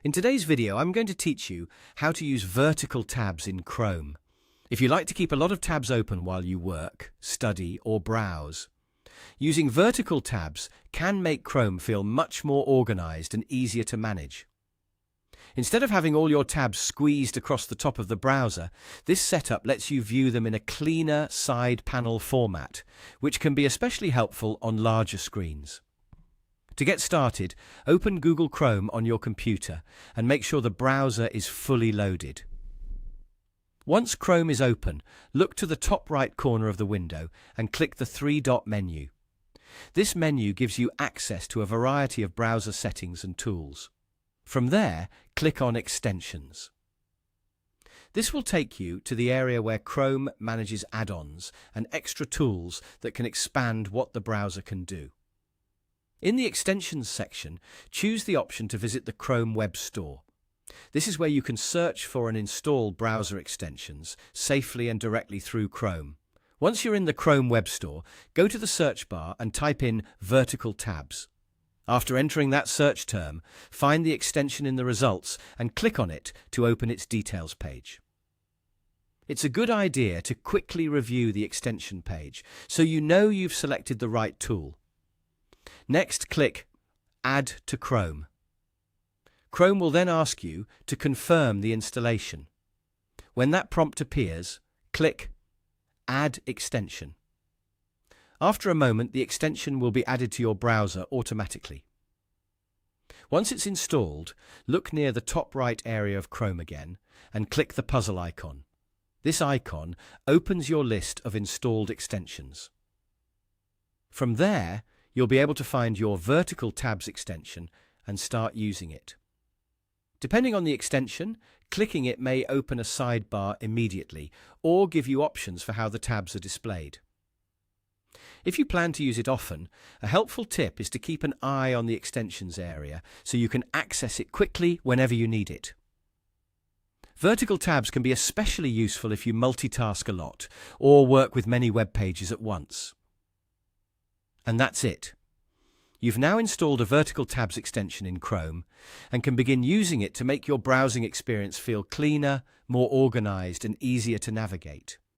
In today's video, I'm going to teach you how to use vertical tabs in Chrome. If you like to keep a lot of tabs open while you work, study, or browse, using vertical tabs can make Chrome feel much more organized and easier to manage. Instead of having all your tabs squeezed across the top of the browser, this setup lets you view them in a cleaner side panel format, which can be especially helpful on larger screens. To get started, open Google Chrome on your computer and make sure the browser is fully loaded. Once Chrome is open, look to the top right corner of the window and click the three-dot menu. This menu gives you access to a variety of browser settings and tools. From there, click on Extensions. This will take you to the area where Chrome manages add-ons and extra tools that can expand what the browser can do. In the Extensions section, choose the option to visit the Chrome Web Store. This is where you can search for and install browser extensions safely and directly through Chrome. Once you're in the Chrome Web Store, go to the search bar and type in vertical tabs. After entering that search term, find the extension in the results and click on it to open its details page. It's a good idea to quickly review the extension page so you know you've selected the right tool. Next, click Add to Chrome. Chrome will then ask you to confirm the installation. When that prompt appears, click Add Extension. After a moment, the extension will be added to your browser automatically. Once it's installed, look near the top right area of Chrome again and click the puzzle icon. This icon opens your list of installed extensions. From there, you'll be able to find your vertical tabs extension and start using it. Depending on the extension, clicking it may open a sidebar immediately or give you options for how the tabs are displayed. If you plan to use it often, a helpful tip is to keep an eye on the extensions area so you can access it quickly whenever you need it. Vertical tabs can be especially useful if you multitask a lot or work with many web pages at once. And that's it. You've now installed a vertical tabs extension in Chrome and can begin using it to make your browsing experience feel cleaner, more organized, and easier to navigate.